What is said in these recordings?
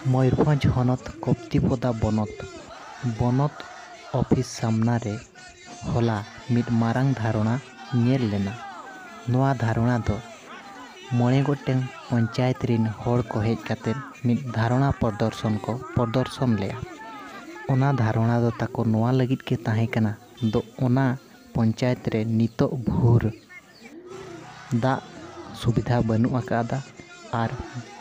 मयूरभंज हनत कप्तिपदा बनत ऑफिस सामना रे होला मिड मारांग धारणा नेल लेना। नोआ धारणा दो मोणे गोटें पंचायत रिन होड़ को हेज कातेन मिड धारणा प्रदर्शन लेया। ओना धारणा दो ताको नोआ लगित के ताहे कना दो ओना पंचायत रे नितो भूर दा सुविधा बनु अकादा और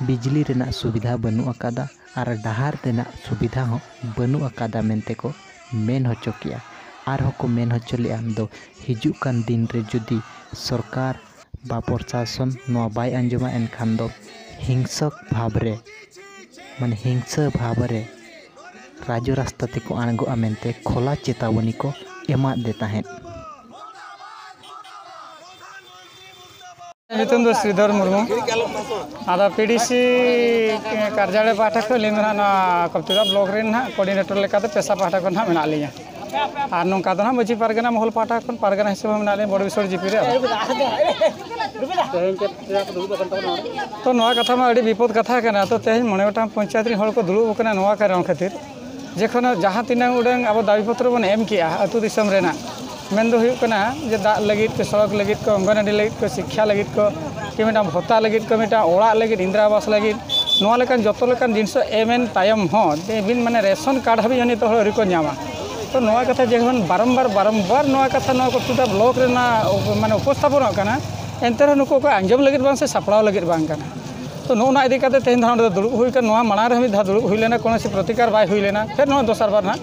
बिजली रेना सुविधा बनु अकादा और डहार रेना सुविधा हो बनु अकादा मेनते को मेन होचो किया। और को मेन होचो लिया दो हिजुक कान दिन रे जुदी सरकार बा प्रशासन नोआ बाय अंजमा एनखान दो हिंसक भावरे माने हिंसा भावरे राजो रास्ता तेको आणगो आमेनते खोला चेतावनी को एमा दे ताहें। मिथुन श्रीधर मुर्मू आदा पीडीसी कार्यालय पाठा को लिंगना कप्तिदा ब्लॉक रे ना कोऑर्डिनेटर लेकाते पेशा पाठा को ना मेना लिया और नोंका दो ना मजी पारगना महल पाठा को पारगना हिसाब मेना ले बड़विश्वर जीपी रे तो नोआ कथा मा अडी विपद कथा कना। तो तेज मने गोटा पंचायत रे हड़ को दुलुब कना नोआ कारण खातिर जेखन जहां तीना उडंग अब दाबी पत्र बन एम किया अतु दिसम रेना मेन दो हुई कना जे दा लगित को सड़क लगित को अंगनवाड़ी लगित को शिक्षा लगित को कि मिटा भत्ता लगित को मिटा ओड़ा लगित इंदिरा आवास लगित नोआ लेकान जतो लेकान जिनस एमएन तायम हो बिन माने रेशन कार्ड हबी जनी तो हरि को न्यामा। तो नोआ कथा जेखन बारंबार नोआ कथा नोआ को तुदा ब्लॉक रेना माने उपस्थापन कना एंतर नुको को अंजम लगित बांग से सपड़ाव लगित बांग कना। तो नोना इदी काते तेन धान दुड़ुब हुई कन नोआ माना रे धा दुड़ुब हुई लेना कोनोसी प्रतिकार बाय हुई लेना फिर नोआ दोसर बार ना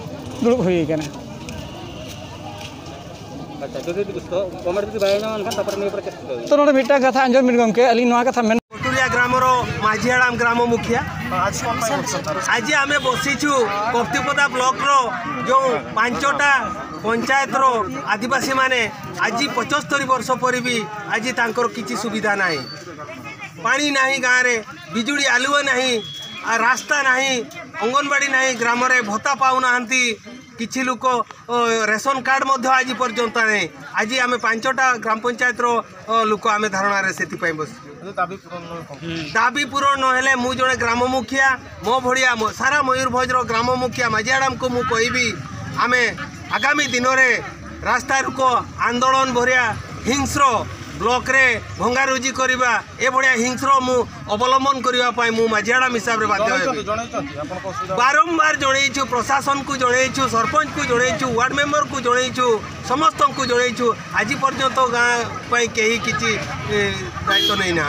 दुड़ुब हुई कना। तो नोडे मिटा कथा अंजम मिन गमके अली नोआ कथा मेन कोटुलिया ग्रामर माझीहाड़ाम ग्राम मुखिया आज आमे बसीचु कप्तिपदा ब्लॉक रो जो पांचटा पंचायत रो आदिवासी माने आज 75 वर्ष पर भी आज तांकर किछि सुविधा नाही, पानी नाही, गाँव रे बिजुली आलुआ नाही, रास्ता नाही, अंगनवाड़ी नाही, ग्राम रे भत्ता पाउना किछि लोक रेशन कार्ड मध्य आज पर्यंत नहीं। आज आम 5टा ग्राम पंचायत रो लोक आम धारणा रे सेति पई बस दाबी पूरण नहेले मु जने ग्राम मुखिया मो भड़िया सारा मयूरभंज रो ग्राम मुखिया माझीहाड़ाम को मु कहबी आम आगामी दिन रे रास्ता रुको आंदोलन भरिया हिंस्र ब्लॉक रे भंगारुजी करवा ए भड़िया हिंस्र मु अवलंबन करने मु माझीहाड़ाम हिसाब रे बाध्य बारंबार जनईचु प्रशासन को जनईचु सरपंच को जनईचु वार्ड मेंबर को जनईचु समस्त को जनईचु आज पर्यंत गाँव कहीं किसी दायित्व नहीं ना।